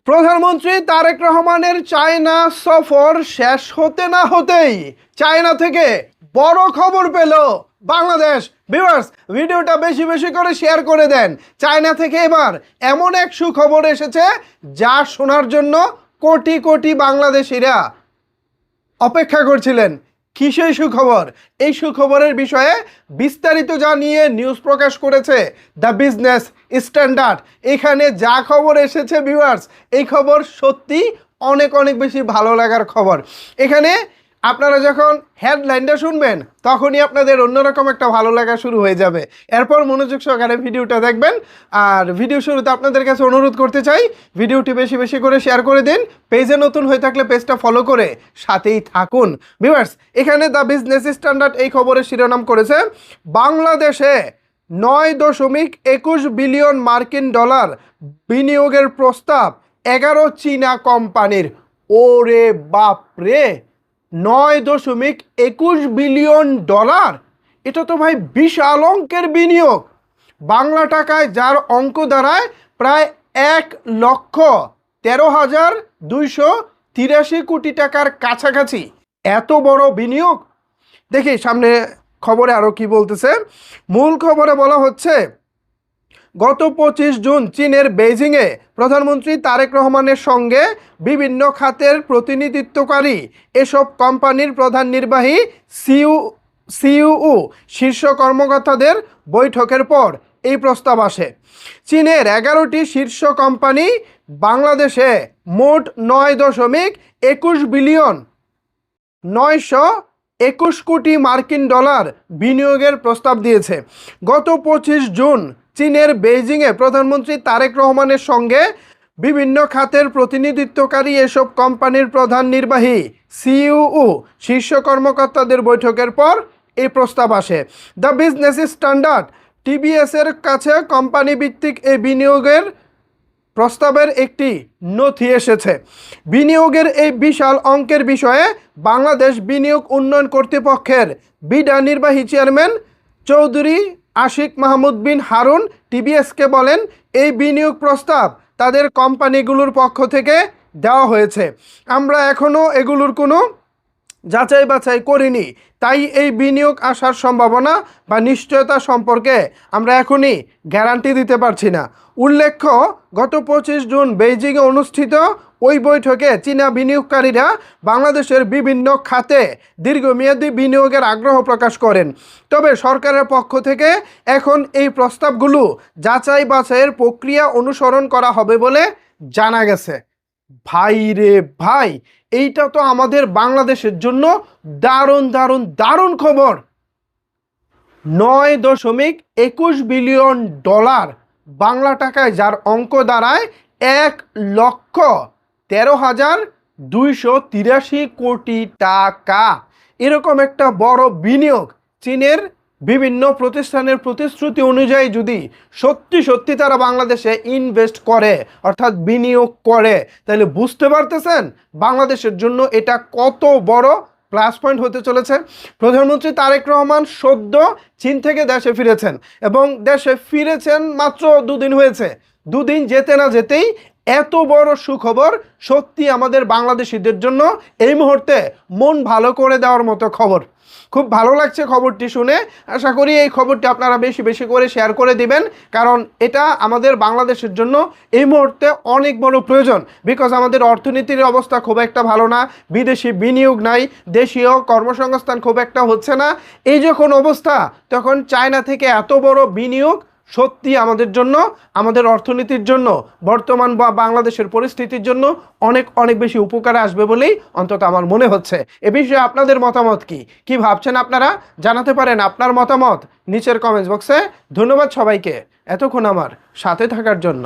প্রধানমন্ত্রী তারেক রহমানের চায়না সফর শেষ হতে না হতেই চায়না থেকে বড় খবর পেল বাংলাদেশ। ভিউয়ার্স, ভিডিওটা বেশি বেশি করে শেয়ার করে দেন। চায়না থেকে এবার এমন এক সুখবর এসেছে যা শোনার জন্য কোটি কোটি বাংলাদেশিরা অপেক্ষা করছিলেন। কি সেই সুখবর? এই সুখবরের বিষয়ে বিস্তারিত জানিয়ে নিউজ প্রকাশ করেছে দ্য বিজনেস স্ট্যান্ডার্ড। এখানে যা খবর এসেছে ভিউয়ার্স, এই খবর সত্যি অনেক অনেক বেশি ভালো লাগার খবর। এখানে আপনারা যখন হেডলাইনটা শুনবেন তখনই আপনাদের অন্যরকম একটা ভালো লাগা শুরু হয়ে যাবে। এরপর মনোযোগ সহকারে ভিডিওটা দেখবেন। আর ভিডিও শুরুতে আপনাদের কাছে অনুরোধ করতে চাই, ভিডিওটি বেশি বেশি করে শেয়ার করে দিন। পেজে নতুন হয়ে থাকলে পেজটা ফলো করে সাথেই থাকুন। ভিউয়ার্স, এখানে দ্য বিজনেস স্ট্যান্ডার্ড এই খবরের শিরোনাম করেছে, বাংলাদেশে 9.21 বিলিয়ন মার্কিন ডলার বিনিয়োগের প্রস্তাব 11 চীনা কোম্পানির। ওরে বাপরে, 9.21 বিলিয়ন ডলার! এটা তো ভাই বিশাল অঙ্কের বিনিয়োগ। বাংলা টাকায় যার অঙ্ক দাঁড়ায় প্রায় 1,13,283 কোটি টাকার কাছাকাছি। এত বড় বিনিয়োগ! দেখি সামনে খবরে আরও কি বলতেছে। মূল খবরে বলা হচ্ছে, গত 25 জুন চীনের বেইজিংয়ে প্রধানমন্ত্রী তারেক রহমানের সঙ্গে বিভিন্ন খাতের প্রতিনিধিত্বকারী এসব কোম্পানির প্রধান নির্বাহী সিইও শীর্ষ কর্মকর্তাদের বৈঠকের পর এই প্রস্তাব আসে। চীনের 11টি শীর্ষ কোম্পানি বাংলাদেশে মোট 9.21 বিলিয়ন 921 কোটি মার্কিন ডলার বিনিয়োগের প্রস্তাব দিয়েছে। গত 25 জুন চীনের বেইজিংয়ে প্রধানমন্ত্রী তারেক রহমানের সঙ্গে বিভিন্ন খাতের প্রতিনিধিত্বকারী এসব কোম্পানির প্রধান নির্বাহী সিইও শীর্ষ কর্মকর্তাদের বৈঠকের পর এই প্রস্তাব আসে। দ্য বিজনেস স্ট্যান্ডার্ড টিবিএসের কাছে কোম্পানি ভিত্তিক এই বিনিয়োগের প্রস্তাবের একটি নথি এসেছে। বিনিয়োগের এই বিশাল অঙ্কের বিষয়ে বাংলাদেশ বিনিয়োগ উন্নয়ন কর্তৃপক্ষের বিডা নির্বাহী চেয়ারম্যান চৌধুরী আশিক মাহমুদ বিন হারুন টিবিএসকে বলেন, এই বিনিয়োগ প্রস্তাব তাদের কোম্পানিগুলোর পক্ষ থেকে দেওয়া হয়েছে। আমরা এখনও এগুলোর কোনো যাচাই বাছাই করিনি, তাই এই বিনিয়োগ আসার সম্ভাবনা বা নিশ্চয়তা সম্পর্কে আমরা এখনই গ্যারান্টি দিতে পারছি না। উল্লেখ্য, গত 25 জুন বেইজিংয়ে অনুষ্ঠিত ওই বৈঠকে চীনা বিনিয়োগকারীরা বাংলাদেশের বিভিন্ন খাতে দীর্ঘমেয়াদী বিনিয়োগের আগ্রহ প্রকাশ করেন। তবে সরকারের পক্ষ থেকে এখন এই প্রস্তাবগুলো যাচাই বাছাইয়ের প্রক্রিয়া অনুসরণ করা হবে বলে জানা গেছে। ভাই রে ভাই, এইটা তো আমাদের বাংলাদেশের জন্য দারুণ দারুণ দারুণ খবর। 9.21 বিলিয়ন ডলার, বাংলা টাকায় যার অঙ্ক দাঁড়ায় 1,13,283 কোটি টাকা। এরকম একটা বড় বিনিয়োগ চীনের বিভিন্ন প্রতিষ্ঠানের প্রতিশ্রুতি অনুযায়ী যদি সত্যি সত্যি তারা বাংলাদেশে ইনভেস্ট করে, অর্থাৎ বিনিয়োগ করে, তাহলে বুঝতে পারতেছেন বাংলাদেশের জন্য এটা কত বড় প্লাস পয়েন্ট হতে চলেছে। প্রধানমন্ত্রী তারেক রহমান সদ্য চীন থেকে দেশে ফিরেছেন এবং দেশে ফিরেছেন মাত্র 2 দিন হয়েছে। 2 দিন যেতে না যেতেই এত বড় সুখবর সত্যি আমাদের বাংলাদেশিদের জন্য এই মুহূর্তে মন ভালো করে দেওয়ার মতো খবর। খুব ভালো লাগছে খবরটি শুনে। আশা করি এই খবরটি আপনারা বেশি বেশি করে শেয়ার করে দিবেন, কারণ এটা আমাদের বাংলাদেশের জন্য এই মুহূর্তে অনেক বড় প্রয়োজন। বিকজ আমাদের অর্থনীতির অবস্থা খুব একটা ভালো না, বিদেশি বিনিয়োগ নাই, দেশীয় কর্মসংস্থান খুব একটা হচ্ছে না। এই যখন অবস্থা, তখন চায়না থেকে এত বড় বিনিয়োগ সত্যি আমাদের জন্য, আমাদের অর্থনীতির জন্য, বর্তমান বা বাংলাদেশের পরিস্থিতির জন্য অনেক অনেক বেশি উপকারে আসবে বলেই অন্তত আমার মনে হচ্ছে। এ বিষয়ে আপনাদের মতামত কি ভাবছেন আপনারা? জানাতে পারেন আপনার মতামত নিচের কমেন্টস বক্সে। ধন্যবাদ সবাইকে এতক্ষণ আমার সাথে থাকার জন্য।